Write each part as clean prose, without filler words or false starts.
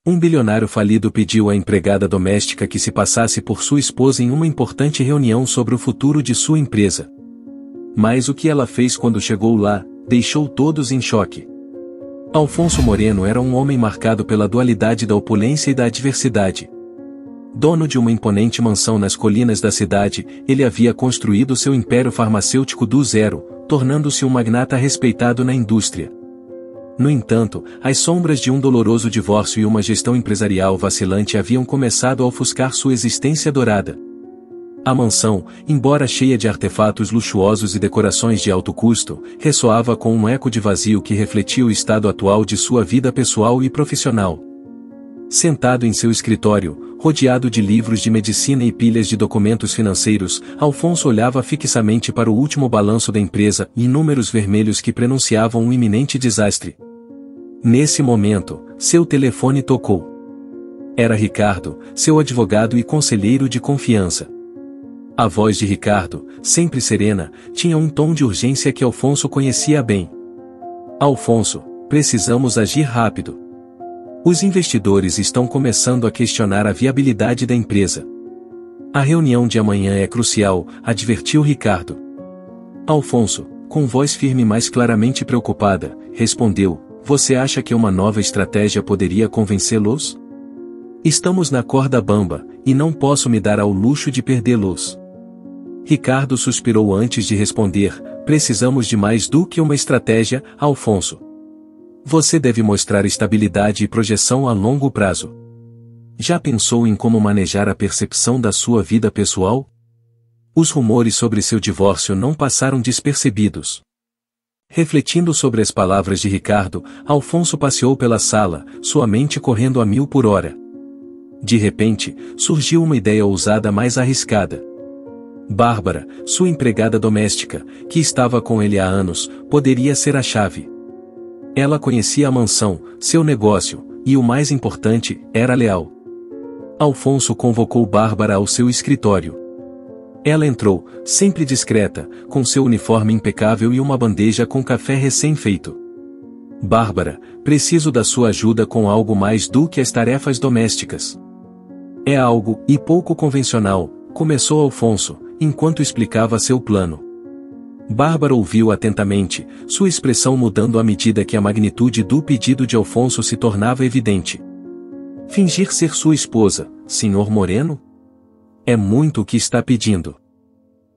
Um bilionário falido pediu à empregada doméstica que se passasse por sua esposa em uma importante reunião sobre o futuro de sua empresa. Mas o que ela fez quando chegou lá, deixou todos em choque. Alfonso Moreno era um homem marcado pela dualidade da opulência e da adversidade. Dono de uma imponente mansão nas colinas da cidade, ele havia construído seu império farmacêutico do zero, tornando-se um magnata respeitado na indústria. No entanto, as sombras de um doloroso divórcio e uma gestão empresarial vacilante haviam começado a ofuscar sua existência dourada. A mansão, embora cheia de artefatos luxuosos e decorações de alto custo, ressoava com um eco de vazio que refletia o estado atual de sua vida pessoal e profissional. Sentado em seu escritório, rodeado de livros de medicina e pilhas de documentos financeiros, Alfonso olhava fixamente para o último balanço da empresa e números vermelhos que prenunciavam um iminente desastre. Nesse momento, seu telefone tocou. Era Ricardo, seu advogado e conselheiro de confiança. A voz de Ricardo, sempre serena, tinha um tom de urgência que Alfonso conhecia bem. Alfonso, precisamos agir rápido. Os investidores estão começando a questionar a viabilidade da empresa. A reunião de amanhã é crucial, advertiu Ricardo. Alfonso, com voz firme mas claramente preocupada, respondeu: você acha que uma nova estratégia poderia convencê-los? Estamos na corda bamba, e não posso me dar ao luxo de perdê-los. Ricardo suspirou antes de responder: precisamos de mais do que uma estratégia, Alfonso. Você deve mostrar estabilidade e projeção a longo prazo. Já pensou em como manejar a percepção da sua vida pessoal? Os rumores sobre seu divórcio não passaram despercebidos. Refletindo sobre as palavras de Ricardo, Alfonso passeou pela sala, sua mente correndo a 1000 por hora. De repente, surgiu uma ideia ousada mais arriscada. Bárbara, sua empregada doméstica, que estava com ele há anos, poderia ser a chave. Ela conhecia a mansão, seu negócio, e o mais importante, era leal. Alfonso convocou Bárbara ao seu escritório. Ela entrou, sempre discreta, com seu uniforme impecável e uma bandeja com café recém-feito. Bárbara, preciso da sua ajuda com algo mais do que as tarefas domésticas. É algo, e pouco convencional, começou Alfonso, enquanto explicava seu plano. Bárbara ouviu atentamente, sua expressão mudando à medida que a magnitude do pedido de Alfonso se tornava evidente. Fingir ser sua esposa, Sr. Moreno? É muito o que está pedindo.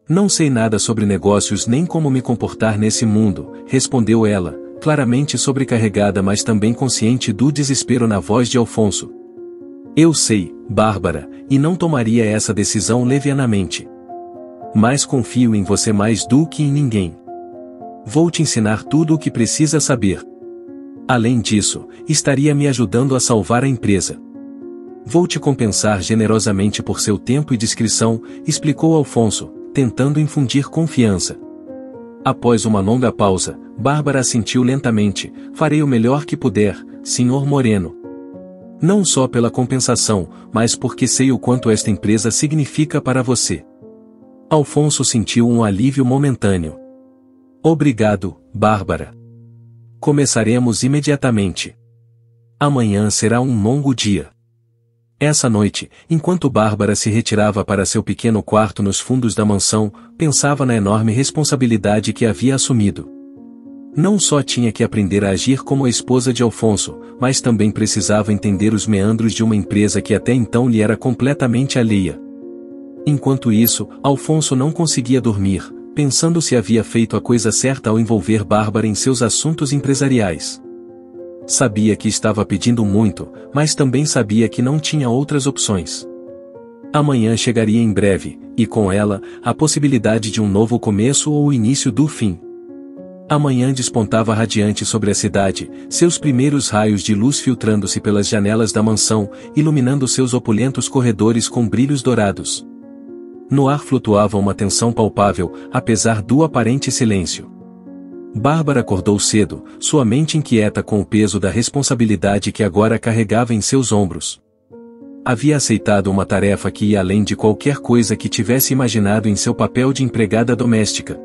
Não sei nada sobre negócios nem como me comportar nesse mundo, respondeu ela, claramente sobrecarregada mas também consciente do desespero na voz de Alfonso. Eu sei, Bárbara, e não tomaria essa decisão levianamente. Mas confio em você mais do que em ninguém. Vou te ensinar tudo o que precisa saber. Além disso, estaria me ajudando a salvar a empresa. Vou te compensar generosamente por seu tempo e discrição, explicou Alfonso, tentando infundir confiança. Após uma longa pausa, Bárbara assentiu lentamente: farei o melhor que puder, Sr. Moreno. Não só pela compensação, mas porque sei o quanto esta empresa significa para você. Alfonso sentiu um alívio momentâneo. Obrigado, Bárbara. Começaremos imediatamente. Amanhã será um longo dia. Essa noite, enquanto Bárbara se retirava para seu pequeno quarto nos fundos da mansão, pensava na enorme responsabilidade que havia assumido. Não só tinha que aprender a agir como a esposa de Alfonso, mas também precisava entender os meandros de uma empresa que até então lhe era completamente alheia. Enquanto isso, Alfonso não conseguia dormir, pensando se havia feito a coisa certa ao envolver Bárbara em seus assuntos empresariais. Sabia que estava pedindo muito, mas também sabia que não tinha outras opções. Amanhã chegaria em breve, e com ela, a possibilidade de um novo começo ou o início do fim. Amanhã despontava radiante sobre a cidade, seus primeiros raios de luz filtrando-se pelas janelas da mansão, iluminando seus opulentos corredores com brilhos dourados. No ar flutuava uma tensão palpável, apesar do aparente silêncio. Bárbara acordou cedo, sua mente inquieta com o peso da responsabilidade que agora carregava em seus ombros. Havia aceitado uma tarefa que ia além de qualquer coisa que tivesse imaginado em seu papel de empregada doméstica.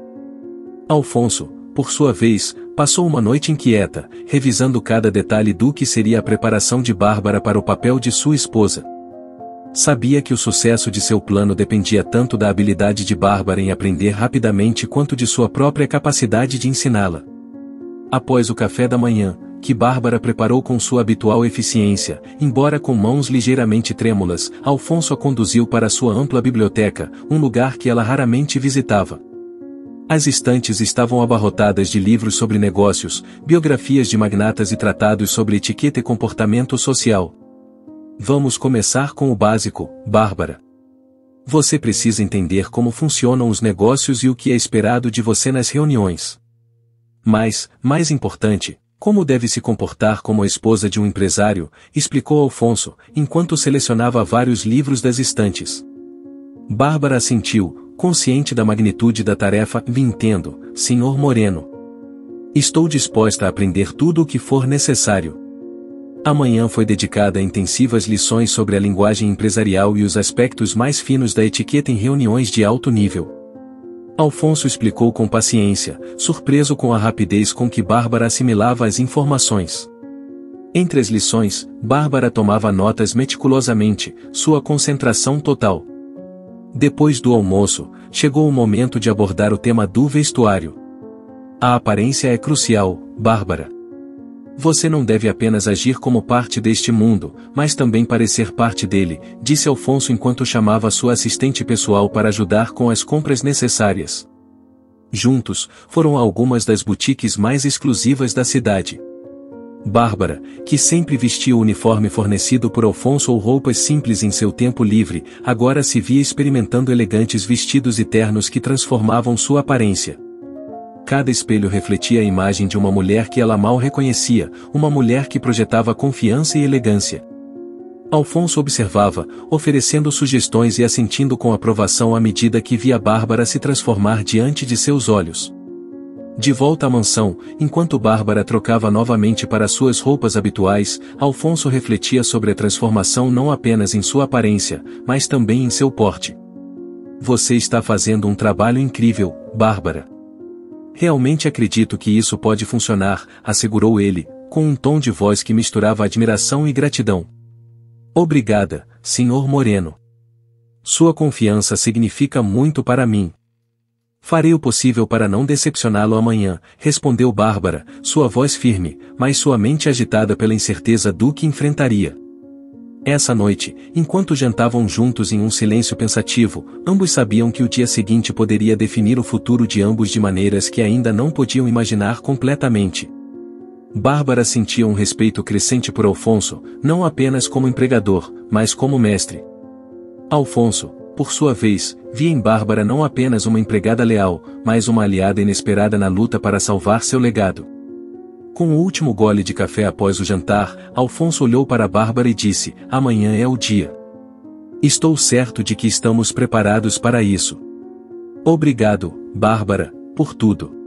Alfonso, por sua vez, passou uma noite inquieta, revisando cada detalhe do que seria a preparação de Bárbara para o papel de sua esposa. Sabia que o sucesso de seu plano dependia tanto da habilidade de Bárbara em aprender rapidamente quanto de sua própria capacidade de ensiná-la. Após o café da manhã, que Bárbara preparou com sua habitual eficiência, embora com mãos ligeiramente trêmulas, Alfonso a conduziu para sua ampla biblioteca, um lugar que ela raramente visitava. As estantes estavam abarrotadas de livros sobre negócios, biografias de magnatas e tratados sobre etiqueta e comportamento social. Vamos começar com o básico, Bárbara. Você precisa entender como funcionam os negócios e o que é esperado de você nas reuniões. Mas, mais importante, como deve se comportar como a esposa de um empresário, explicou Alfonso, enquanto selecionava vários livros das estantes. Bárbara assentiu, consciente da magnitude da tarefa. Entendo, Sr. Moreno. Estou disposta a aprender tudo o que for necessário. A manhã foi dedicada a intensivas lições sobre a linguagem empresarial e os aspectos mais finos da etiqueta em reuniões de alto nível. Alfonso explicou com paciência, surpreso com a rapidez com que Bárbara assimilava as informações. Entre as lições, Bárbara tomava notas meticulosamente, sua concentração total. Depois do almoço, chegou o momento de abordar o tema do vestuário. A aparência é crucial, Bárbara. Você não deve apenas agir como parte deste mundo, mas também parecer parte dele, disse Alfonso enquanto chamava sua assistente pessoal para ajudar com as compras necessárias. Juntos, foram a algumas das boutiques mais exclusivas da cidade. Bárbara, que sempre vestia o uniforme fornecido por Alfonso ou roupas simples em seu tempo livre, agora se via experimentando elegantes vestidos e ternos que transformavam sua aparência. Cada espelho refletia a imagem de uma mulher que ela mal reconhecia, uma mulher que projetava confiança e elegância. Alfonso observava, oferecendo sugestões e assentindo com aprovação à medida que via Bárbara se transformar diante de seus olhos. De volta à mansão, enquanto Bárbara trocava novamente para suas roupas habituais, Alfonso refletia sobre a transformação não apenas em sua aparência, mas também em seu porte. Você está fazendo um trabalho incrível, Bárbara. Realmente acredito que isso pode funcionar, assegurou ele, com um tom de voz que misturava admiração e gratidão. Obrigada, Sr. Moreno. Sua confiança significa muito para mim. Farei o possível para não decepcioná-lo amanhã, respondeu Bárbara, sua voz firme, mas sua mente agitada pela incerteza do que enfrentaria. Essa noite, enquanto jantavam juntos em um silêncio pensativo, ambos sabiam que o dia seguinte poderia definir o futuro de ambos de maneiras que ainda não podiam imaginar completamente. Bárbara sentia um respeito crescente por Alfonso, não apenas como empregador, mas como mestre. Alfonso, por sua vez, via em Bárbara não apenas uma empregada leal, mas uma aliada inesperada na luta para salvar seu legado. Com o último gole de café após o jantar, Alfonso olhou para Bárbara e disse: amanhã é o dia. Estou certo de que estamos preparados para isso. Obrigado, Bárbara, por tudo.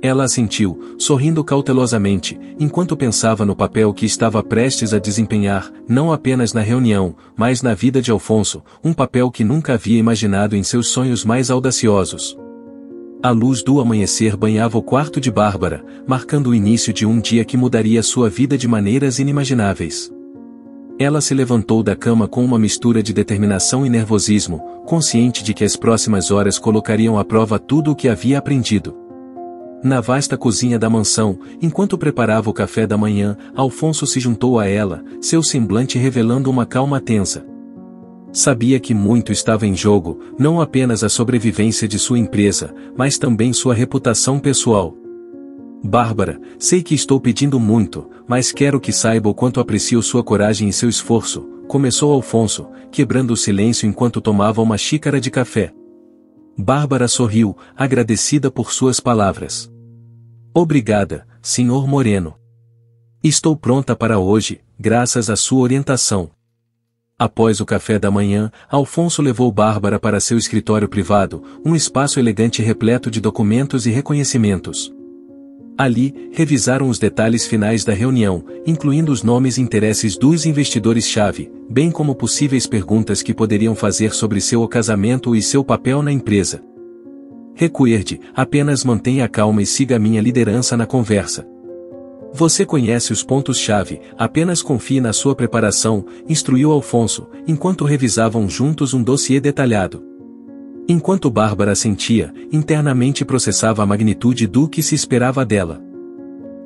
Ela assentiu, sorrindo cautelosamente, enquanto pensava no papel que estava prestes a desempenhar, não apenas na reunião, mas na vida de Alfonso, um papel que nunca havia imaginado em seus sonhos mais audaciosos. A luz do amanhecer banhava o quarto de Bárbara, marcando o início de um dia que mudaria sua vida de maneiras inimagináveis. Ela se levantou da cama com uma mistura de determinação e nervosismo, consciente de que as próximas horas colocariam à prova tudo o que havia aprendido. Na vasta cozinha da mansão, enquanto preparava o café da manhã, Alfonso se juntou a ela, seu semblante revelando uma calma tensa. Sabia que muito estava em jogo, não apenas a sobrevivência de sua empresa, mas também sua reputação pessoal. Bárbara, sei que estou pedindo muito, mas quero que saiba o quanto aprecio sua coragem e seu esforço, começou Alfonso, quebrando o silêncio enquanto tomava uma xícara de café. Bárbara sorriu, agradecida por suas palavras. Obrigada, Sr. Moreno. Estou pronta para hoje, graças à sua orientação. Após o café da manhã, Alfonso levou Bárbara para seu escritório privado, um espaço elegante repleto de documentos e reconhecimentos. Ali, revisaram os detalhes finais da reunião, incluindo os nomes e interesses dos investidores-chave, bem como possíveis perguntas que poderiam fazer sobre seu casamento e seu papel na empresa. Recuerde, apenas mantenha a calma e siga a minha liderança na conversa. Você conhece os pontos-chave, apenas confie na sua preparação, instruiu Alfonso, enquanto revisavam juntos um dossiê detalhado. Enquanto Bárbara sentia, internamente processava a magnitude do que se esperava dela.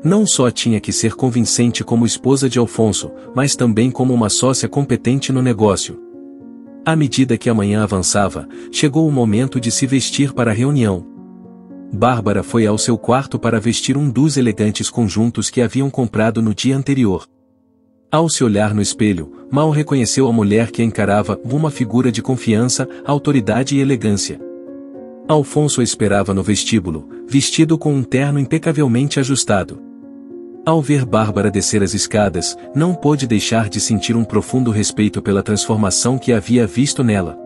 Não só tinha que ser convincente como esposa de Alfonso, mas também como uma sócia competente no negócio. À medida que a manhã avançava, chegou o momento de se vestir para a reunião. Bárbara foi ao seu quarto para vestir um dos elegantes conjuntos que haviam comprado no dia anterior. Ao se olhar no espelho, mal reconheceu a mulher que a encarava, uma figura de confiança, autoridade e elegância. Alfonso a esperava no vestíbulo, vestido com um terno impecavelmente ajustado. Ao ver Bárbara descer as escadas, não pôde deixar de sentir um profundo respeito pela transformação que havia visto nela.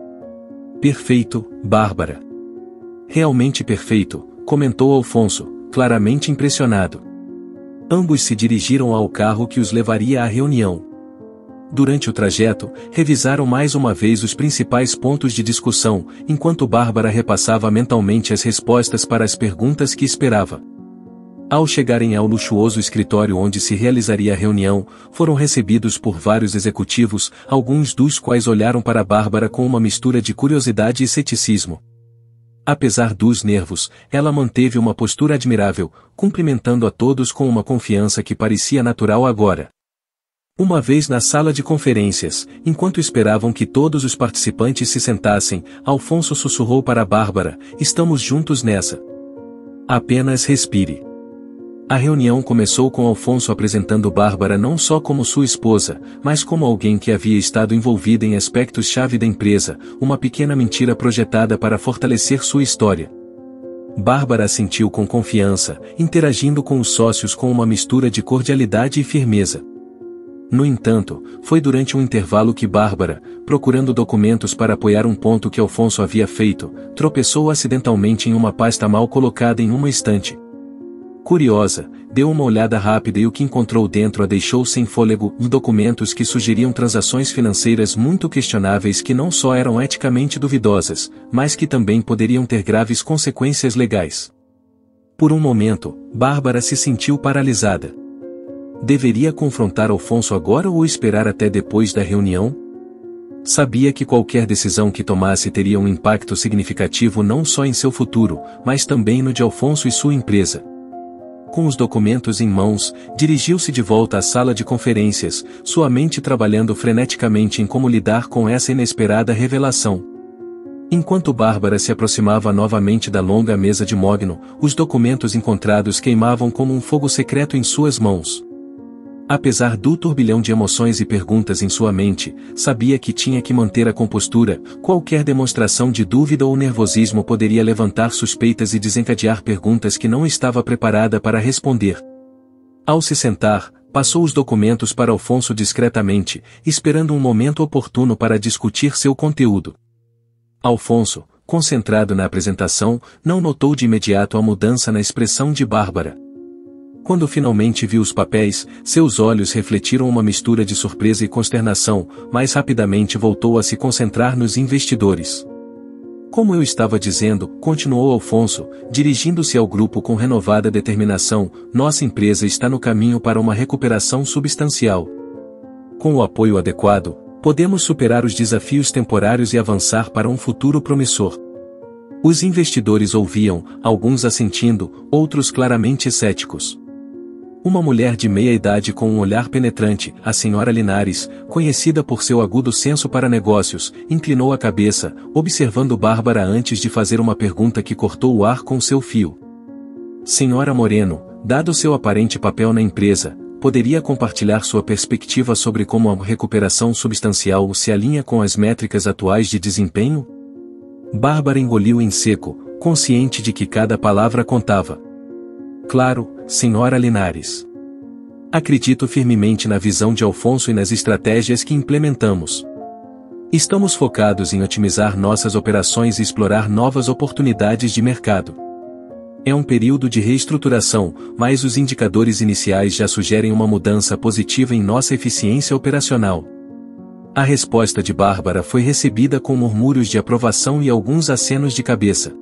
Perfeito, Bárbara. Realmente perfeito, comentou Alfonso, claramente impressionado. Ambos se dirigiram ao carro que os levaria à reunião. Durante o trajeto, revisaram mais uma vez os principais pontos de discussão, enquanto Bárbara repassava mentalmente as respostas para as perguntas que esperava. Ao chegarem ao luxuoso escritório onde se realizaria a reunião, foram recebidos por vários executivos, alguns dos quais olharam para Bárbara com uma mistura de curiosidade e ceticismo. Apesar dos nervos, ela manteve uma postura admirável, cumprimentando a todos com uma confiança que parecia natural agora. Uma vez na sala de conferências, enquanto esperavam que todos os participantes se sentassem, Alfonso sussurrou para Bárbara: "Estamos juntos nessa. Apenas respire." A reunião começou com Alfonso apresentando Bárbara não só como sua esposa, mas como alguém que havia estado envolvida em aspectos-chave da empresa, uma pequena mentira projetada para fortalecer sua história. Bárbara assentiu com confiança, interagindo com os sócios com uma mistura de cordialidade e firmeza. No entanto, foi durante um intervalo que Bárbara, procurando documentos para apoiar um ponto que Alfonso havia feito, tropeçou acidentalmente em uma pasta mal colocada em uma estante. Curiosa, deu uma olhada rápida e o que encontrou dentro a deixou sem fôlego, documentos que sugeriam transações financeiras muito questionáveis que não só eram eticamente duvidosas, mas que também poderiam ter graves consequências legais. Por um momento, Bárbara se sentiu paralisada. Deveria confrontar Alfonso agora ou esperar até depois da reunião? Sabia que qualquer decisão que tomasse teria um impacto significativo não só em seu futuro, mas também no de Alfonso e sua empresa. Com os documentos em mãos, dirigiu-se de volta à sala de conferências, sua mente trabalhando freneticamente em como lidar com essa inesperada revelação. Enquanto Bárbara se aproximava novamente da longa mesa de mogno, os documentos encontrados queimavam como um fogo secreto em suas mãos. Apesar do turbilhão de emoções e perguntas em sua mente, sabia que tinha que manter a compostura, qualquer demonstração de dúvida ou nervosismo poderia levantar suspeitas e desencadear perguntas que não estava preparada para responder. Ao se sentar, passou os documentos para Alfonso discretamente, esperando um momento oportuno para discutir seu conteúdo. Alfonso, concentrado na apresentação, não notou de imediato a mudança na expressão de Bárbara. Quando finalmente viu os papéis, seus olhos refletiram uma mistura de surpresa e consternação, mas rapidamente voltou a se concentrar nos investidores. Como eu estava dizendo, continuou Alfonso, dirigindo-se ao grupo com renovada determinação, nossa empresa está no caminho para uma recuperação substancial. Com o apoio adequado, podemos superar os desafios temporários e avançar para um futuro promissor. Os investidores ouviam, alguns assentindo, outros claramente céticos. Uma mulher de meia idade com um olhar penetrante, a senhora Linares, conhecida por seu agudo senso para negócios, inclinou a cabeça, observando Bárbara antes de fazer uma pergunta que cortou o ar com seu fio. Senhora Moreno, dado seu aparente papel na empresa, poderia compartilhar sua perspectiva sobre como a recuperação substancial se alinha com as métricas atuais de desempenho? Bárbara engoliu em seco, consciente de que cada palavra contava. Claro, senhora Linares. Acredito firmemente na visão de Alfonso e nas estratégias que implementamos. Estamos focados em otimizar nossas operações e explorar novas oportunidades de mercado. É um período de reestruturação, mas os indicadores iniciais já sugerem uma mudança positiva em nossa eficiência operacional. A resposta de Bárbara foi recebida com murmúrios de aprovação e alguns acenos de cabeça.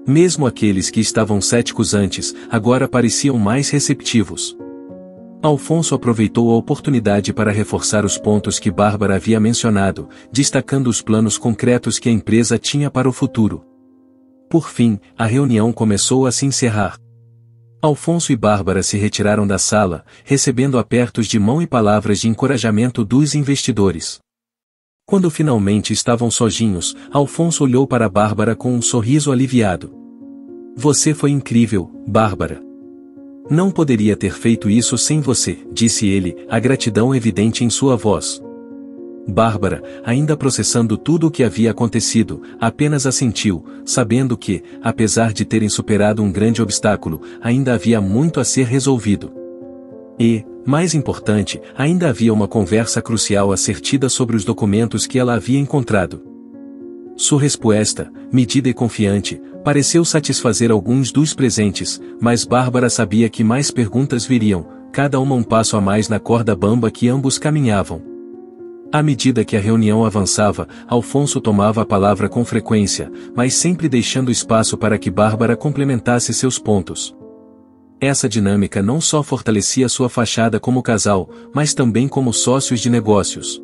Mesmo aqueles que estavam céticos antes, agora pareciam mais receptivos. Alfonso aproveitou a oportunidade para reforçar os pontos que Bárbara havia mencionado, destacando os planos concretos que a empresa tinha para o futuro. Por fim, a reunião começou a se encerrar. Alfonso e Bárbara se retiraram da sala, recebendo apertos de mão e palavras de encorajamento dos investidores. Quando finalmente estavam sozinhos, Alfonso olhou para Bárbara com um sorriso aliviado. Você foi incrível, Bárbara. Não poderia ter feito isso sem você, disse ele, a gratidão evidente em sua voz. Bárbara, ainda processando tudo o que havia acontecido, apenas assentiu, sabendo que, apesar de terem superado um grande obstáculo, ainda havia muito a ser resolvido. E, mais importante, ainda havia uma conversa crucial a ser tida sobre os documentos que ela havia encontrado. Sua resposta, medida e confiante, pareceu satisfazer alguns dos presentes, mas Bárbara sabia que mais perguntas viriam, cada uma um passo a mais na corda bamba que ambos caminhavam. À medida que a reunião avançava, Alfonso tomava a palavra com frequência, mas sempre deixando espaço para que Bárbara complementasse seus pontos. Essa dinâmica não só fortalecia sua fachada como casal, mas também como sócios de negócios.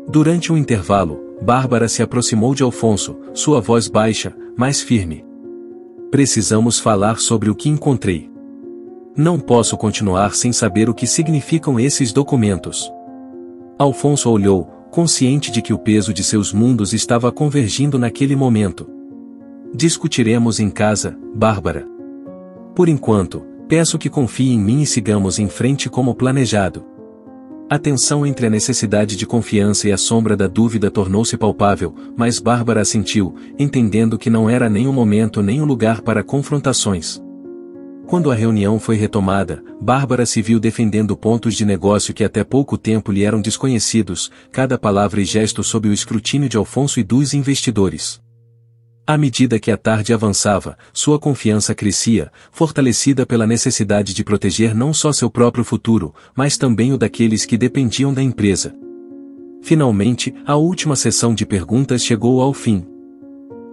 Durante um intervalo, Bárbara se aproximou de Alfonso, sua voz baixa, mas firme. Precisamos falar sobre o que encontrei. Não posso continuar sem saber o que significam esses documentos. Alfonso olhou, consciente de que o peso de seus mundos estava convergindo naquele momento. Discutiremos em casa, Bárbara. Por enquanto, peço que confie em mim e sigamos em frente como planejado. A tensão entre a necessidade de confiança e a sombra da dúvida tornou-se palpável, mas Bárbara assentiu, entendendo que não era nem o momento nem o lugar para confrontações. Quando a reunião foi retomada, Bárbara se viu defendendo pontos de negócio que até pouco tempo lhe eram desconhecidos, cada palavra e gesto sob o escrutínio de Alfonso e dos investidores. À medida que a tarde avançava, sua confiança crescia, fortalecida pela necessidade de proteger não só seu próprio futuro, mas também o daqueles que dependiam da empresa. Finalmente, a última sessão de perguntas chegou ao fim.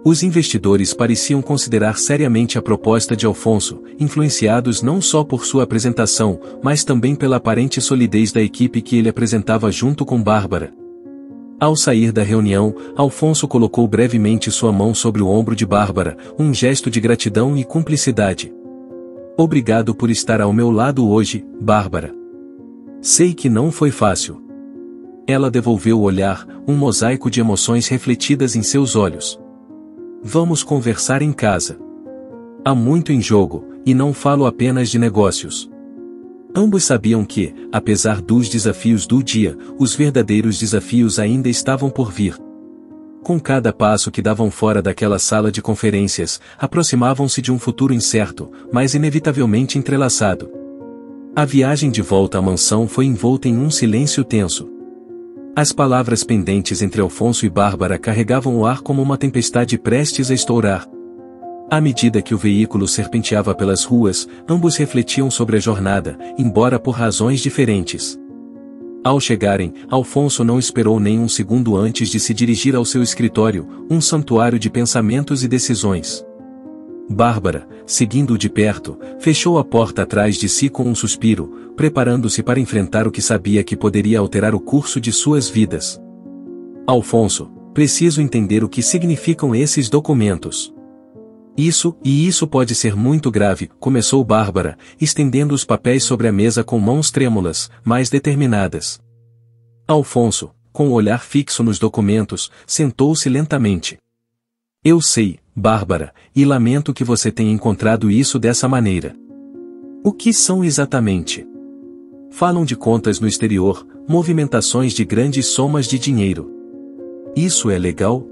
Os investidores pareciam considerar seriamente a proposta de Alfonso, influenciados não só por sua apresentação, mas também pela aparente solidez da equipe que ele apresentava junto com Bárbara. Ao sair da reunião, Alfonso colocou brevemente sua mão sobre o ombro de Bárbara, um gesto de gratidão e cumplicidade. Obrigado por estar ao meu lado hoje, Bárbara. Sei que não foi fácil. Ela devolveu o olhar, um mosaico de emoções refletidas em seus olhos. Vamos conversar em casa. Há muito em jogo, e não falo apenas de negócios. Ambos sabiam que, apesar dos desafios do dia, os verdadeiros desafios ainda estavam por vir. Com cada passo que davam fora daquela sala de conferências, aproximavam-se de um futuro incerto, mas inevitavelmente entrelaçado. A viagem de volta à mansão foi envolta em um silêncio tenso. As palavras pendentes entre Alfonso e Bárbara carregavam o ar como uma tempestade prestes a estourar. À medida que o veículo serpenteava pelas ruas, ambos refletiam sobre a jornada, embora por razões diferentes. Ao chegarem, Alfonso não esperou nem um segundo antes de se dirigir ao seu escritório, um santuário de pensamentos e decisões. Bárbara, seguindo-o de perto, fechou a porta atrás de si com um suspiro, preparando-se para enfrentar o que sabia que poderia alterar o curso de suas vidas. Alfonso, preciso entender o que significam esses documentos. Isso pode ser muito grave, começou Bárbara, estendendo os papéis sobre a mesa com mãos trêmulas, mas determinadas. Alfonso, com o olhar fixo nos documentos, sentou-se lentamente. Eu sei, Bárbara, e lamento que você tenha encontrado isso dessa maneira. O que são exatamente? Falam de contas no exterior, movimentações de grandes somas de dinheiro. Isso é legal?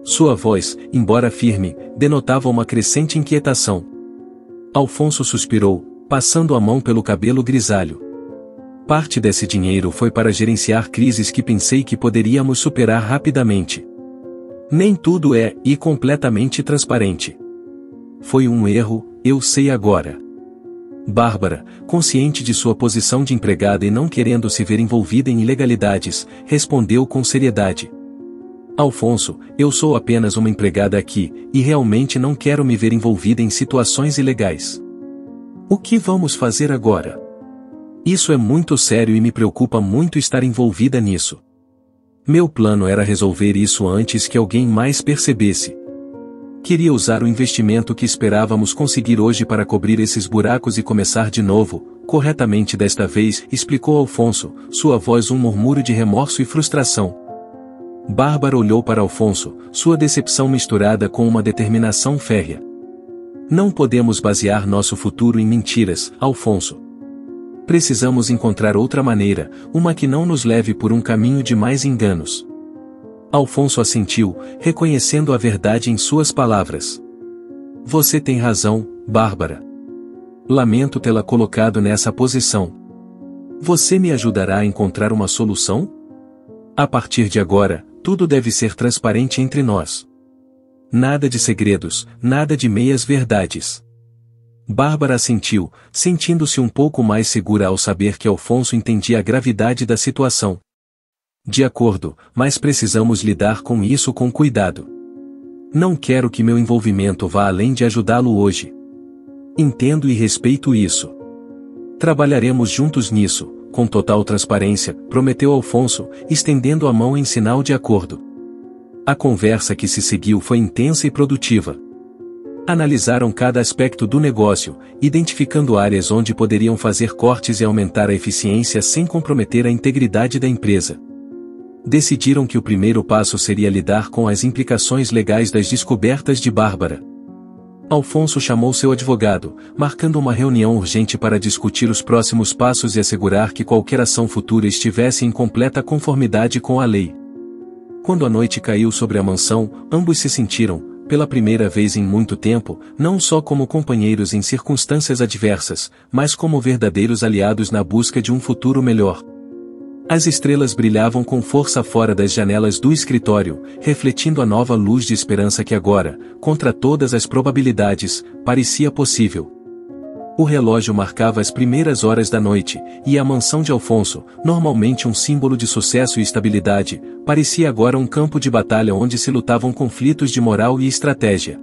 Sua voz, embora firme, denotava uma crescente inquietação. Alfonso suspirou, passando a mão pelo cabelo grisalho. Parte desse dinheiro foi para gerenciar crises que pensei que poderíamos superar rapidamente. Nem tudo é, e completamente transparente. Foi um erro, eu sei agora. Bárbara, consciente de sua posição de empregada e não querendo se ver envolvida em ilegalidades, respondeu com seriedade. Alfonso, eu sou apenas uma empregada aqui, e realmente não quero me ver envolvida em situações ilegais. O que vamos fazer agora? Isso é muito sério e me preocupa muito estar envolvida nisso. Meu plano era resolver isso antes que alguém mais percebesse. Queria usar o investimento que esperávamos conseguir hoje para cobrir esses buracos e começar de novo, corretamente desta vez, explicou Alfonso, sua voz um murmúrio de remorso e frustração. Bárbara olhou para Alfonso, sua decepção misturada com uma determinação férrea. Não podemos basear nosso futuro em mentiras, Alfonso. Precisamos encontrar outra maneira, uma que não nos leve por um caminho de mais enganos. Alfonso assentiu, reconhecendo a verdade em suas palavras. Você tem razão, Bárbara. Lamento tê-la colocado nessa posição. Você me ajudará a encontrar uma solução? A partir de agora, tudo deve ser transparente entre nós. Nada de segredos, nada de meias-verdades. Bárbara assentiu, sentindo-se um pouco mais segura ao saber que Alfonso entendia a gravidade da situação. De acordo, mas precisamos lidar com isso com cuidado. Não quero que meu envolvimento vá além de ajudá-lo hoje. Entendo e respeito isso. Trabalharemos juntos nisso, com total transparência, prometeu Alfonso, estendendo a mão em sinal de acordo. A conversa que se seguiu foi intensa e produtiva. Analisaram cada aspecto do negócio, identificando áreas onde poderiam fazer cortes e aumentar a eficiência sem comprometer a integridade da empresa. Decidiram que o primeiro passo seria lidar com as implicações legais das descobertas de Bárbara. Alfonso chamou seu advogado, marcando uma reunião urgente para discutir os próximos passos e assegurar que qualquer ação futura estivesse em completa conformidade com a lei. Quando a noite caiu sobre a mansão, ambos se sentiram, pela primeira vez em muito tempo, não só como companheiros em circunstâncias adversas, mas como verdadeiros aliados na busca de um futuro melhor. As estrelas brilhavam com força fora das janelas do escritório, refletindo a nova luz de esperança que agora, contra todas as probabilidades, parecia possível. O relógio marcava as primeiras horas da noite, e a mansão de Alfonso, normalmente um símbolo de sucesso e estabilidade, parecia agora um campo de batalha onde se lutavam conflitos de moral e estratégia.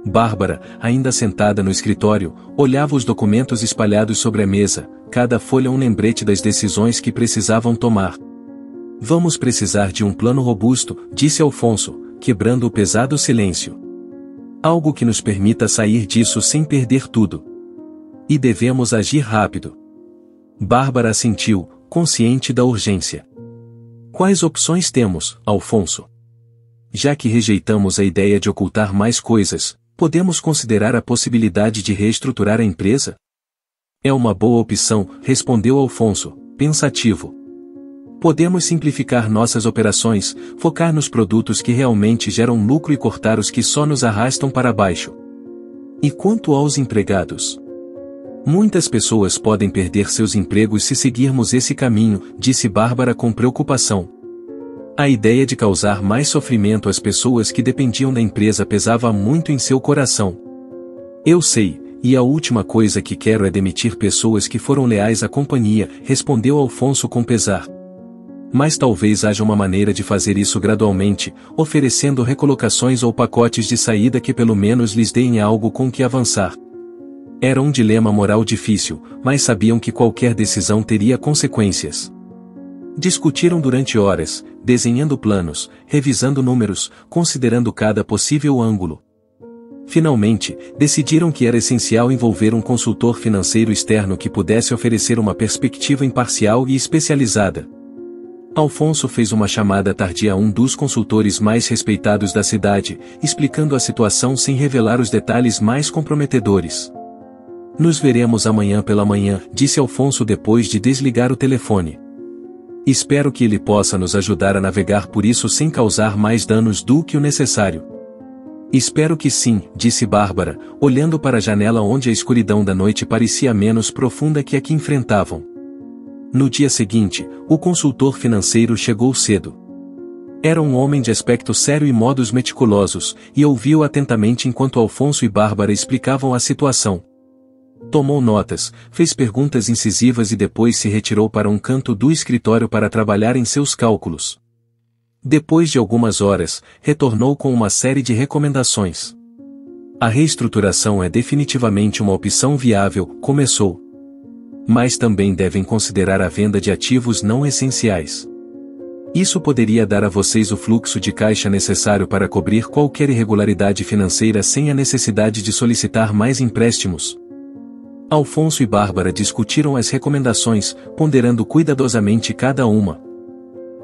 Bárbara, ainda sentada no escritório, olhava os documentos espalhados sobre a mesa, cada folha um lembrete das decisões que precisavam tomar. Vamos precisar de um plano robusto, disse Alfonso, quebrando o pesado silêncio. Algo que nos permita sair disso sem perder tudo. E devemos agir rápido. Bárbara assentiu, consciente da urgência. Quais opções temos, Alfonso? Já que rejeitamos a ideia de ocultar mais coisas, podemos considerar a possibilidade de reestruturar a empresa? É uma boa opção, respondeu Alfonso, pensativo. Podemos simplificar nossas operações, focar nos produtos que realmente geram lucro e cortar os que só nos arrastam para baixo. E quanto aos empregados? Muitas pessoas podem perder seus empregos se seguirmos esse caminho, disse Bárbara com preocupação. A ideia de causar mais sofrimento às pessoas que dependiam da empresa pesava muito em seu coração. Eu sei, e a última coisa que quero é demitir pessoas que foram leais à companhia, respondeu Alfonso com pesar. Mas talvez haja uma maneira de fazer isso gradualmente, oferecendo recolocações ou pacotes de saída que pelo menos lhes deem algo com que avançar. Era um dilema moral difícil, mas sabiam que qualquer decisão teria consequências. Discutiram durante horas, desenhando planos, revisando números, considerando cada possível ângulo. Finalmente, decidiram que era essencial envolver um consultor financeiro externo que pudesse oferecer uma perspectiva imparcial e especializada. Alfonso fez uma chamada tardia a um dos consultores mais respeitados da cidade, explicando a situação sem revelar os detalhes mais comprometedores. Nos veremos amanhã pela manhã, disse Alfonso depois de desligar o telefone. Espero que ele possa nos ajudar a navegar por isso sem causar mais danos do que o necessário. Espero que sim, disse Bárbara, olhando para a janela onde a escuridão da noite parecia menos profunda que a que enfrentavam. No dia seguinte, o consultor financeiro chegou cedo. Era um homem de aspecto sério e modos meticulosos, e ouviu atentamente enquanto Alfonso e Bárbara explicavam a situação. Tomou notas, fez perguntas incisivas e depois se retirou para um canto do escritório para trabalhar em seus cálculos. Depois de algumas horas, retornou com uma série de recomendações. A reestruturação é definitivamente uma opção viável, começou. Mas também devem considerar a venda de ativos não essenciais. Isso poderia dar a vocês o fluxo de caixa necessário para cobrir qualquer irregularidade financeira sem a necessidade de solicitar mais empréstimos. Alfonso e Bárbara discutiram as recomendações, ponderando cuidadosamente cada uma.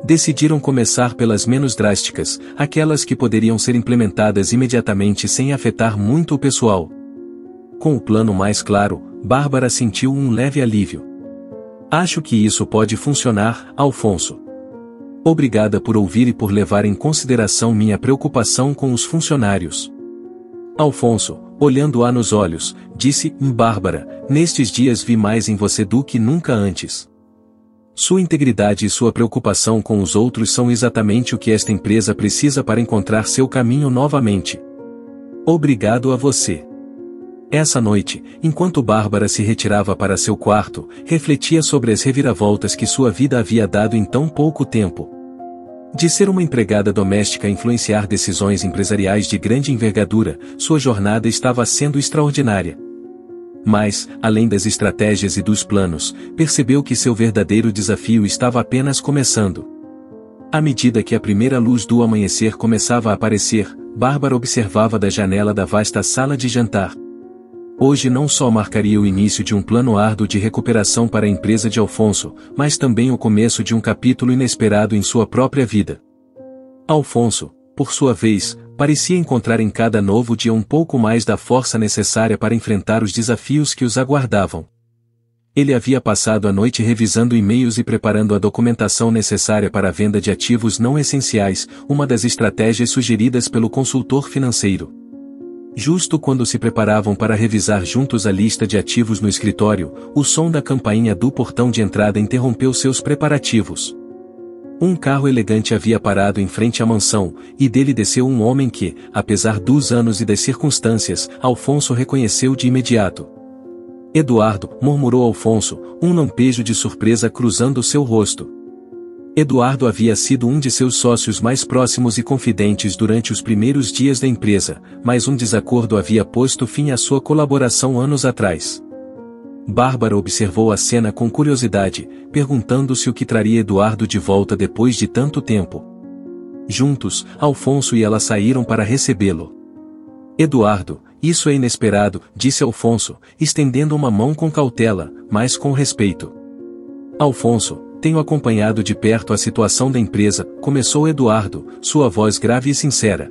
Decidiram começar pelas menos drásticas, aquelas que poderiam ser implementadas imediatamente sem afetar muito o pessoal. Com o plano mais claro, Bárbara sentiu um leve alívio. Acho que isso pode funcionar, Alfonso. Obrigada por ouvir e por levar em consideração minha preocupação com os funcionários. Alfonso, olhando-a nos olhos, disse: Bárbara, nestes dias vi mais em você do que nunca antes. Sua integridade e sua preocupação com os outros são exatamente o que esta empresa precisa para encontrar seu caminho novamente. Obrigado a você. Essa noite, enquanto Bárbara se retirava para seu quarto, refletia sobre as reviravoltas que sua vida havia dado em tão pouco tempo. De ser uma empregada doméstica a influenciar decisões empresariais de grande envergadura, sua jornada estava sendo extraordinária. Mas, além das estratégias e dos planos, percebeu que seu verdadeiro desafio estava apenas começando. À medida que a primeira luz do amanhecer começava a aparecer, Bárbara observava da janela da vasta sala de jantar. Hoje não só marcaria o início de um plano árduo de recuperação para a empresa de Alfonso, mas também o começo de um capítulo inesperado em sua própria vida. Alfonso, por sua vez, parecia encontrar em cada novo dia um pouco mais da força necessária para enfrentar os desafios que os aguardavam. Ele havia passado a noite revisando e-mails e preparando a documentação necessária para a venda de ativos não essenciais, uma das estratégias sugeridas pelo consultor financeiro. Justo quando se preparavam para revisar juntos a lista de ativos no escritório, o som da campainha do portão de entrada interrompeu seus preparativos. Um carro elegante havia parado em frente à mansão, e dele desceu um homem que, apesar dos anos e das circunstâncias, Alfonso reconheceu de imediato. Eduardo, murmurou Alfonso, um lampejo de surpresa cruzando seu rosto. Eduardo havia sido um de seus sócios mais próximos e confidentes durante os primeiros dias da empresa, mas um desacordo havia posto fim à sua colaboração anos atrás. Bárbara observou a cena com curiosidade, perguntando-se o que traria Eduardo de volta depois de tanto tempo. Juntos, Alfonso e ela saíram para recebê-lo. Eduardo, isso é inesperado, disse Alfonso, estendendo uma mão com cautela, mas com respeito. Alfonso, tenho acompanhado de perto a situação da empresa, começou Eduardo, sua voz grave e sincera.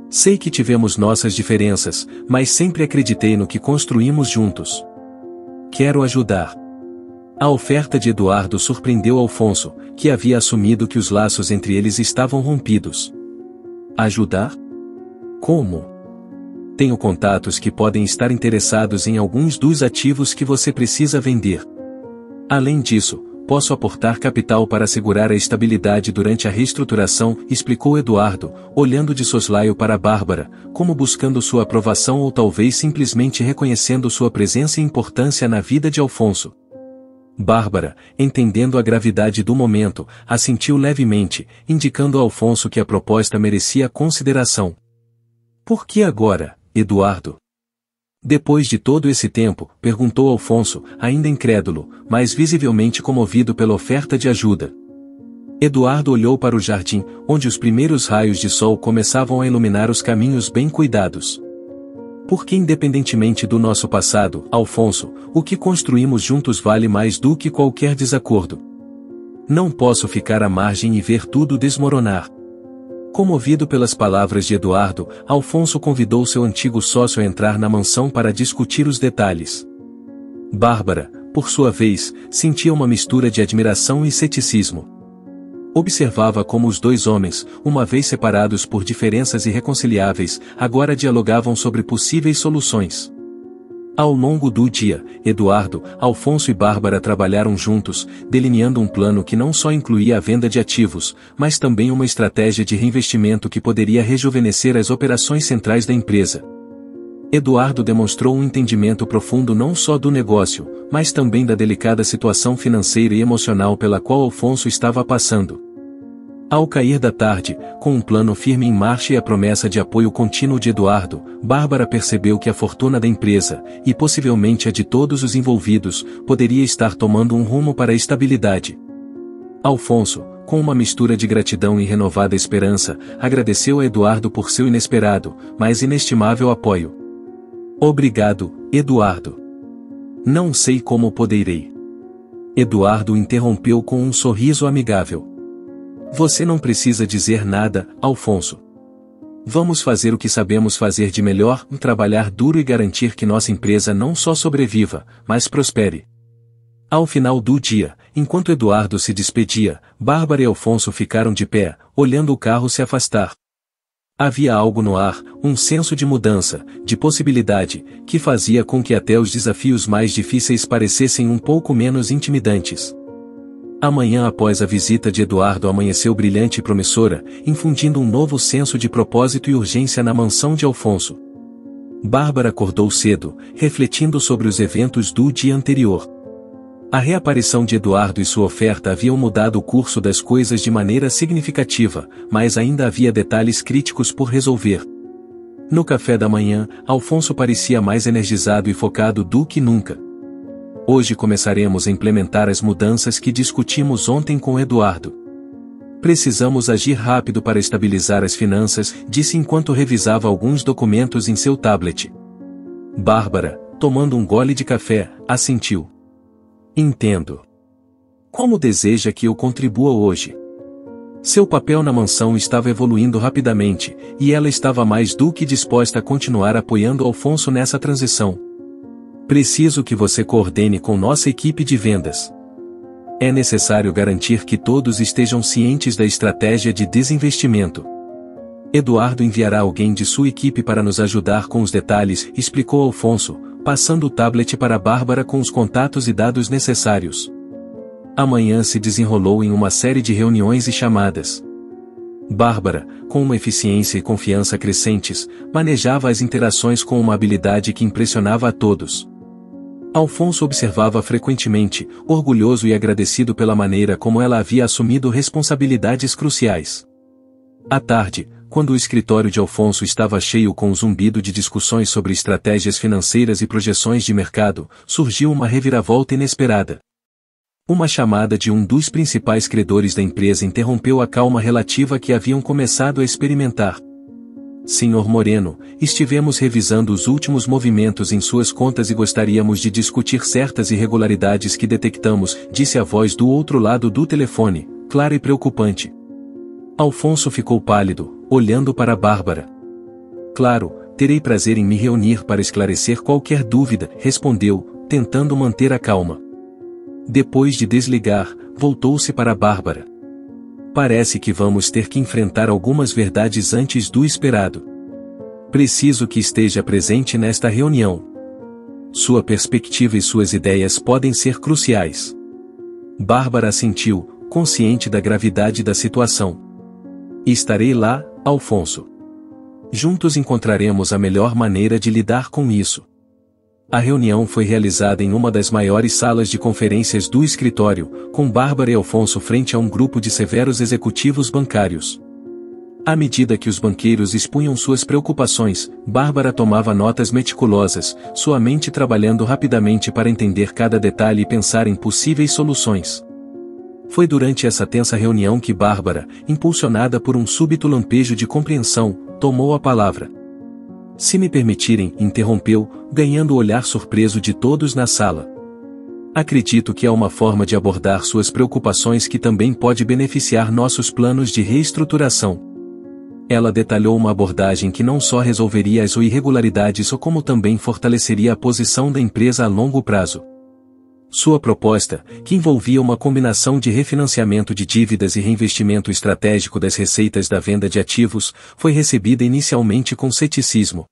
Sei que tivemos nossas diferenças, mas sempre acreditei no que construímos juntos. Quero ajudar. A oferta de Eduardo surpreendeu Alfonso, que havia assumido que os laços entre eles estavam rompidos. Ajudar? Como? Tenho contatos que podem estar interessados em alguns dos ativos que você precisa vender. Além disso, posso aportar capital para assegurar a estabilidade durante a reestruturação, explicou Eduardo, olhando de soslaio para Bárbara, como buscando sua aprovação ou talvez simplesmente reconhecendo sua presença e importância na vida de Alfonso. Bárbara, entendendo a gravidade do momento, assentiu levemente, indicando a Alfonso que a proposta merecia consideração. Por que agora, Eduardo? Depois de todo esse tempo, perguntou Alfonso, ainda incrédulo, mas visivelmente comovido pela oferta de ajuda. Eduardo olhou para o jardim, onde os primeiros raios de sol começavam a iluminar os caminhos bem cuidados. Porque independentemente do nosso passado, Alfonso, o que construímos juntos vale mais do que qualquer desacordo. Não posso ficar à margem e ver tudo desmoronar. Comovido pelas palavras de Eduardo, Alfonso convidou seu antigo sócio a entrar na mansão para discutir os detalhes. Bárbara, por sua vez, sentia uma mistura de admiração e ceticismo. Observava como os dois homens, uma vez separados por diferenças irreconciliáveis, agora dialogavam sobre possíveis soluções. Ao longo do dia, Eduardo, Alfonso e Bárbara trabalharam juntos, delineando um plano que não só incluía a venda de ativos, mas também uma estratégia de reinvestimento que poderia rejuvenescer as operações centrais da empresa. Eduardo demonstrou um entendimento profundo não só do negócio, mas também da delicada situação financeira e emocional pela qual Alfonso estava passando. Ao cair da tarde, com um plano firme em marcha e a promessa de apoio contínuo de Eduardo, Bárbara percebeu que a fortuna da empresa, e possivelmente a de todos os envolvidos, poderia estar tomando um rumo para a estabilidade. Alfonso, com uma mistura de gratidão e renovada esperança, agradeceu a Eduardo por seu inesperado, mas inestimável apoio. Obrigado, Eduardo. Não sei como poderei. Eduardo interrompeu com um sorriso amigável. Você não precisa dizer nada, Alfonso. Vamos fazer o que sabemos fazer de melhor, trabalhar duro e garantir que nossa empresa não só sobreviva, mas prospere. Ao final do dia, enquanto Eduardo se despedia, Bárbara e Alfonso ficaram de pé, olhando o carro se afastar. Havia algo no ar, um senso de mudança, de possibilidade, que fazia com que até os desafios mais difíceis parecessem um pouco menos intimidantes. A manhã após a visita de Eduardo amanheceu brilhante e promissora, infundindo um novo senso de propósito e urgência na mansão de Alfonso. Bárbara acordou cedo, refletindo sobre os eventos do dia anterior. A reaparição de Eduardo e sua oferta haviam mudado o curso das coisas de maneira significativa, mas ainda havia detalhes críticos por resolver. No café da manhã, Alfonso parecia mais energizado e focado do que nunca. Hoje começaremos a implementar as mudanças que discutimos ontem com Eduardo. Precisamos agir rápido para estabilizar as finanças, disse enquanto revisava alguns documentos em seu tablet. Bárbara, tomando um gole de café, assentiu. Entendo. Como deseja que eu contribua hoje? Seu papel na mansão estava evoluindo rapidamente, e ela estava mais do que disposta a continuar apoiando Alfonso nessa transição. Preciso que você coordene com nossa equipe de vendas. É necessário garantir que todos estejam cientes da estratégia de desinvestimento. Eduardo enviará alguém de sua equipe para nos ajudar com os detalhes, explicou Alfonso, passando o tablet para Bárbara com os contatos e dados necessários. A manhã se desenrolou em uma série de reuniões e chamadas. Bárbara, com uma eficiência e confiança crescentes, manejava as interações com uma habilidade que impressionava a todos. Alfonso observava frequentemente, orgulhoso e agradecido pela maneira como ela havia assumido responsabilidades cruciais. À tarde, quando o escritório de Alfonso estava cheio com o zumbido de discussões sobre estratégias financeiras e projeções de mercado, surgiu uma reviravolta inesperada. Uma chamada de um dos principais credores da empresa interrompeu a calma relativa que haviam começado a experimentar. Senhor Moreno, estivemos revisando os últimos movimentos em suas contas e gostaríamos de discutir certas irregularidades que detectamos, disse a voz do outro lado do telefone, clara e preocupante. Alfonso ficou pálido, olhando para Bárbara. Claro, terei prazer em me reunir para esclarecer qualquer dúvida, respondeu, tentando manter a calma. Depois de desligar, voltou-se para Bárbara. Parece que vamos ter que enfrentar algumas verdades antes do esperado. Preciso que esteja presente nesta reunião. Sua perspectiva e suas ideias podem ser cruciais. Bárbara assentiu, consciente da gravidade da situação. Estarei lá, Alfonso. Juntos encontraremos a melhor maneira de lidar com isso. A reunião foi realizada em uma das maiores salas de conferências do escritório, com Bárbara e Alfonso frente a um grupo de severos executivos bancários. À medida que os banqueiros expunham suas preocupações, Bárbara tomava notas meticulosas, sua mente trabalhando rapidamente para entender cada detalhe e pensar em possíveis soluções. Foi durante essa tensa reunião que Bárbara, impulsionada por um súbito lampejo de compreensão, tomou a palavra. Se me permitirem, interrompeu, ganhando o olhar surpreso de todos na sala. Acredito que é uma forma de abordar suas preocupações que também pode beneficiar nossos planos de reestruturação. Ela detalhou uma abordagem que não só resolveria as irregularidades como também fortaleceria a posição da empresa a longo prazo. Sua proposta, que envolvia uma combinação de refinanciamento de dívidas e reinvestimento estratégico das receitas da venda de ativos, foi recebida inicialmente com ceticismo.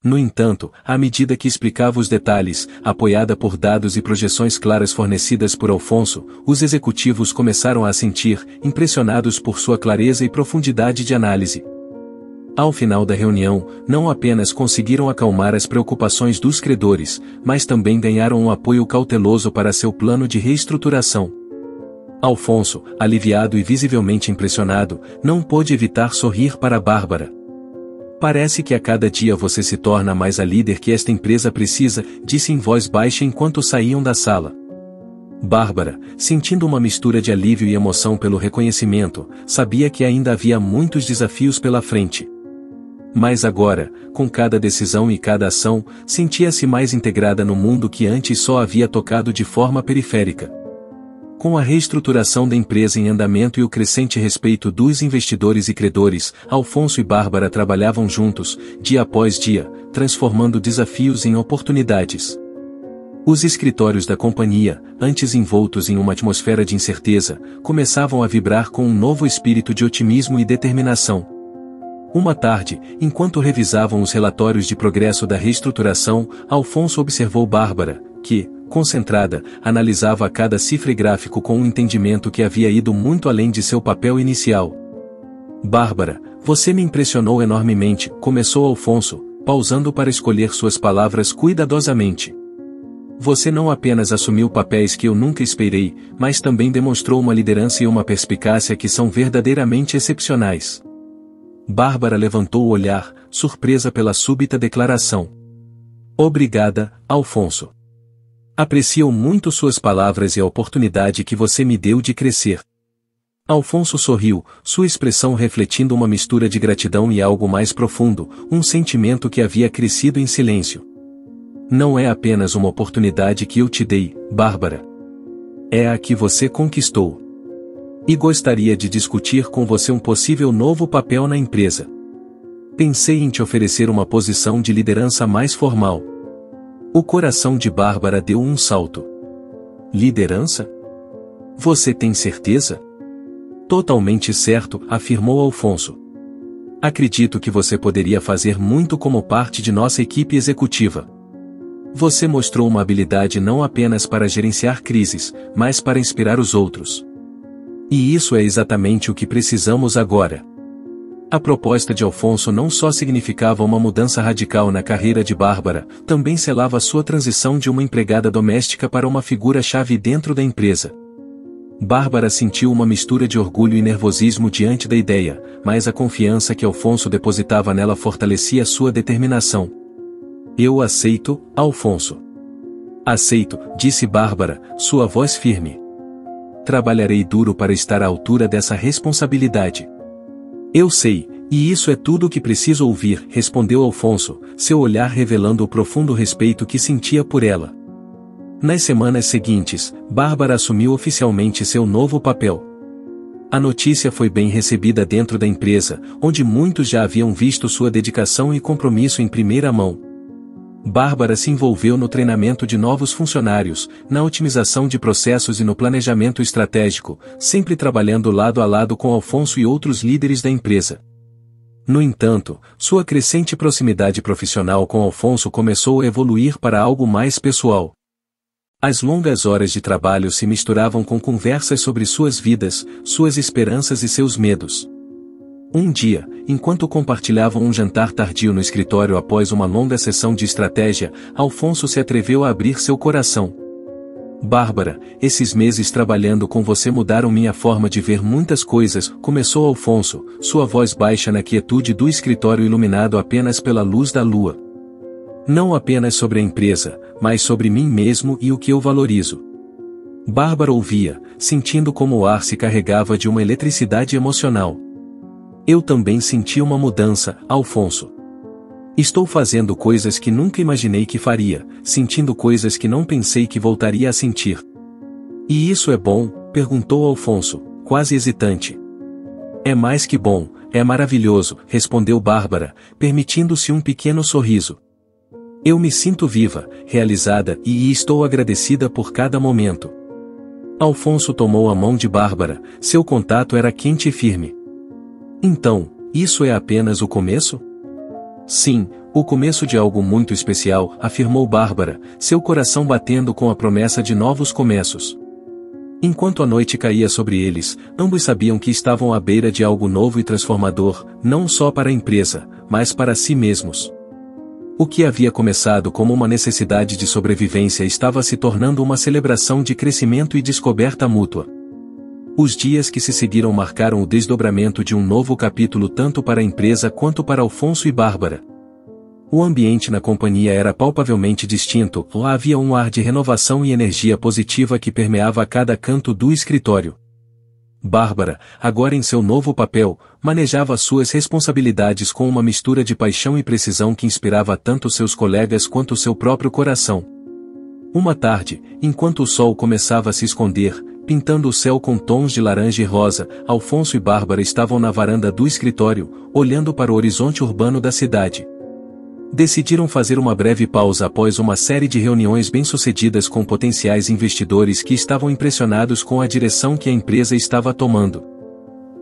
No entanto, à medida que explicava os detalhes, apoiada por dados e projeções claras fornecidas por Alfonso, os executivos começaram a assentir, impressionados por sua clareza e profundidade de análise. Ao final da reunião, não apenas conseguiram acalmar as preocupações dos credores, mas também ganharam um apoio cauteloso para seu plano de reestruturação. Alfonso, aliviado e visivelmente impressionado, não pôde evitar sorrir para Bárbara. Parece que a cada dia você se torna mais a líder que esta empresa precisa, disse em voz baixa enquanto saíam da sala. Bárbara, sentindo uma mistura de alívio e emoção pelo reconhecimento, sabia que ainda havia muitos desafios pela frente. Mas agora, com cada decisão e cada ação, sentia-se mais integrada no mundo que antes só havia tocado de forma periférica. Com a reestruturação da empresa em andamento e o crescente respeito dos investidores e credores, Alfonso e Bárbara trabalhavam juntos, dia após dia, transformando desafios em oportunidades. Os escritórios da companhia, antes envoltos em uma atmosfera de incerteza, começavam a vibrar com um novo espírito de otimismo e determinação. Uma tarde, enquanto revisavam os relatórios de progresso da reestruturação, Alfonso observou Bárbara, que, concentrada, analisava cada cifra e gráfico com um entendimento que havia ido muito além de seu papel inicial. Bárbara, você me impressionou enormemente, começou Alfonso, pausando para escolher suas palavras cuidadosamente. Você não apenas assumiu papéis que eu nunca esperei, mas também demonstrou uma liderança e uma perspicácia que são verdadeiramente excepcionais. Bárbara levantou o olhar, surpresa pela súbita declaração. Obrigada, Alfonso. Aprecio muito suas palavras e a oportunidade que você me deu de crescer. Alfonso sorriu, sua expressão refletindo uma mistura de gratidão e algo mais profundo, um sentimento que havia crescido em silêncio. Não é apenas uma oportunidade que eu te dei, Bárbara. É a que você conquistou. E gostaria de discutir com você um possível novo papel na empresa. Pensei em te oferecer uma posição de liderança mais formal. O coração de Bárbara deu um salto. Liderança? Você tem certeza? Totalmente certo, afirmou Alfonso. Acredito que você poderia fazer muito como parte de nossa equipe executiva. Você mostrou uma habilidade não apenas para gerenciar crises, mas para inspirar os outros. E isso é exatamente o que precisamos agora. A proposta de Alfonso não só significava uma mudança radical na carreira de Bárbara, também selava sua transição de uma empregada doméstica para uma figura-chave dentro da empresa. Bárbara sentiu uma mistura de orgulho e nervosismo diante da ideia, mas a confiança que Alfonso depositava nela fortalecia sua determinação. Eu aceito, Alfonso. Aceito, disse Bárbara, sua voz firme. Trabalharei duro para estar à altura dessa responsabilidade. Eu sei, e isso é tudo o que preciso ouvir, respondeu Alfonso, seu olhar revelando o profundo respeito que sentia por ela. Nas semanas seguintes, Bárbara assumiu oficialmente seu novo papel. A notícia foi bem recebida dentro da empresa, onde muitos já haviam visto sua dedicação e compromisso em primeira mão. Bárbara se envolveu no treinamento de novos funcionários, na otimização de processos e no planejamento estratégico, sempre trabalhando lado a lado com Alfonso e outros líderes da empresa. No entanto, sua crescente proximidade profissional com Alfonso começou a evoluir para algo mais pessoal. As longas horas de trabalho se misturavam com conversas sobre suas vidas, suas esperanças e seus medos. Um dia, enquanto compartilhavam um jantar tardio no escritório após uma longa sessão de estratégia, Alfonso se atreveu a abrir seu coração. Bárbara, esses meses trabalhando com você mudaram minha forma de ver muitas coisas, começou Alfonso, sua voz baixa na quietude do escritório iluminado apenas pela luz da lua. Não apenas sobre a empresa, mas sobre mim mesmo e o que eu valorizo. Bárbara ouvia, sentindo como o ar se carregava de uma eletricidade emocional. Eu também senti uma mudança, Alfonso. Estou fazendo coisas que nunca imaginei que faria, sentindo coisas que não pensei que voltaria a sentir. E isso é bom? Perguntou Alfonso, quase hesitante. É mais que bom, é maravilhoso, respondeu Bárbara, permitindo-se um pequeno sorriso. Eu me sinto viva, realizada e estou agradecida por cada momento. Alfonso tomou a mão de Bárbara, seu contato era quente e firme. Então, isso é apenas o começo? Sim, o começo de algo muito especial, afirmou Bárbara, seu coração batendo com a promessa de novos começos. Enquanto a noite caía sobre eles, ambos sabiam que estavam à beira de algo novo e transformador, não só para a empresa, mas para si mesmos. O que havia começado como uma necessidade de sobrevivência estava se tornando uma celebração de crescimento e descoberta mútua. Os dias que se seguiram marcaram o desdobramento de um novo capítulo tanto para a empresa quanto para Alfonso e Bárbara. O ambiente na companhia era palpavelmente distinto, lá havia um ar de renovação e energia positiva que permeava a cada canto do escritório. Bárbara, agora em seu novo papel, manejava suas responsabilidades com uma mistura de paixão e precisão que inspirava tanto seus colegas quanto seu próprio coração. Uma tarde, enquanto o sol começava a se esconder, pintando o céu com tons de laranja e rosa, Alfonso e Bárbara estavam na varanda do escritório, olhando para o horizonte urbano da cidade. Decidiram fazer uma breve pausa após uma série de reuniões bem-sucedidas com potenciais investidores que estavam impressionados com a direção que a empresa estava tomando.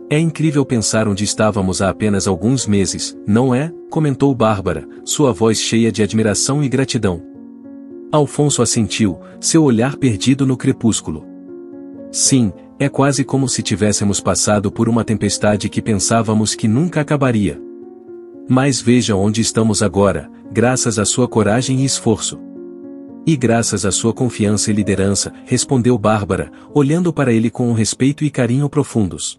É incrível pensar onde estávamos há apenas alguns meses, não é? Comentou Bárbara, sua voz cheia de admiração e gratidão. Alfonso assentiu, seu olhar perdido no crepúsculo. Sim, é quase como se tivéssemos passado por uma tempestade que pensávamos que nunca acabaria. Mas veja onde estamos agora, graças à sua coragem e esforço. E graças à sua confiança e liderança, respondeu Bárbara, olhando para ele com um respeito e carinho profundos.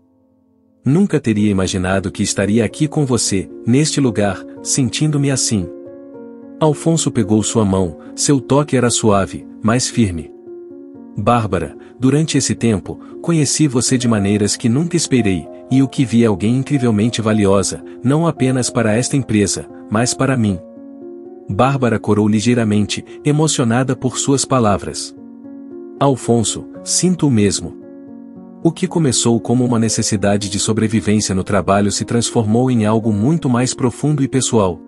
Nunca teria imaginado que estaria aqui com você, neste lugar, sentindo-me assim. Alfonso pegou sua mão, seu toque era suave, mas firme. Bárbara, durante esse tempo, conheci você de maneiras que nunca esperei, e o que vi é alguém incrivelmente valiosa, não apenas para esta empresa, mas para mim. Bárbara corou ligeiramente, emocionada por suas palavras. Alfonso, sinto o mesmo. O que começou como uma necessidade de sobrevivência no trabalho se transformou em algo muito mais profundo e pessoal.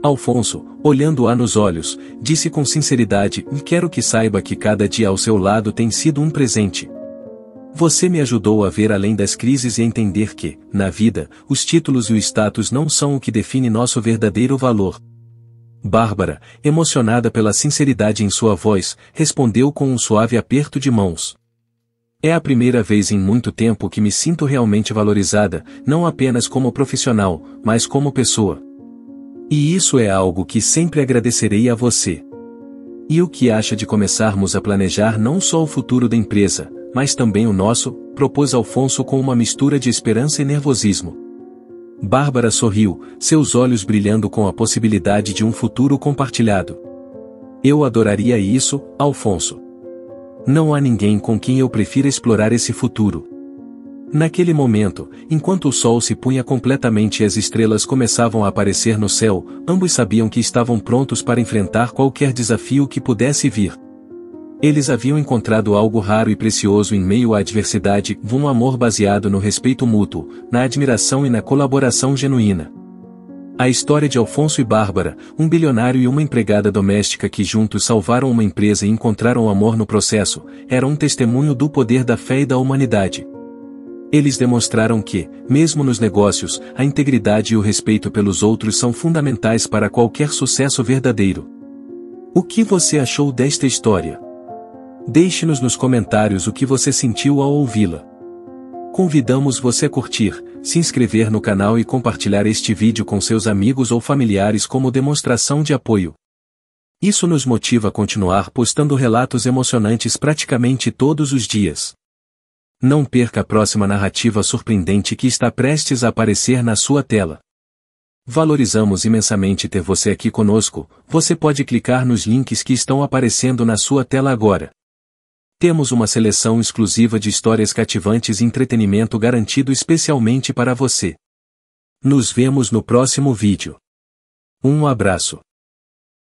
Alfonso, olhando-a nos olhos, disse com sinceridade: quero que saiba que cada dia ao seu lado tem sido um presente. Você me ajudou a ver além das crises e entender que, na vida, os títulos e o status não são o que define nosso verdadeiro valor. Bárbara, emocionada pela sinceridade em sua voz, respondeu com um suave aperto de mãos. É a primeira vez em muito tempo que me sinto realmente valorizada, não apenas como profissional, mas como pessoa. E isso é algo que sempre agradecerei a você. E o que acha de começarmos a planejar não só o futuro da empresa, mas também o nosso? Propôs Alfonso com uma mistura de esperança e nervosismo. Bárbara sorriu, seus olhos brilhando com a possibilidade de um futuro compartilhado. Eu adoraria isso, Alfonso. Não há ninguém com quem eu prefira explorar esse futuro. Naquele momento, enquanto o sol se punha completamente e as estrelas começavam a aparecer no céu, ambos sabiam que estavam prontos para enfrentar qualquer desafio que pudesse vir. Eles haviam encontrado algo raro e precioso em meio à adversidade, um amor baseado no respeito mútuo, na admiração e na colaboração genuína. A história de Alfonso e Bárbara, um bilionário e uma empregada doméstica que juntos salvaram uma empresa e encontraram amor no processo, era um testemunho do poder da fé e da humanidade. Eles demonstraram que, mesmo nos negócios, a integridade e o respeito pelos outros são fundamentais para qualquer sucesso verdadeiro. O que você achou desta história? Deixe-nos nos comentários o que você sentiu ao ouvi-la. Convidamos você a curtir, se inscrever no canal e compartilhar este vídeo com seus amigos ou familiares como demonstração de apoio. Isso nos motiva a continuar postando relatos emocionantes praticamente todos os dias. Não perca a próxima narrativa surpreendente que está prestes a aparecer na sua tela. Valorizamos imensamente ter você aqui conosco. Você pode clicar nos links que estão aparecendo na sua tela agora. Temos uma seleção exclusiva de histórias cativantes e entretenimento garantido especialmente para você. Nos vemos no próximo vídeo. Um abraço.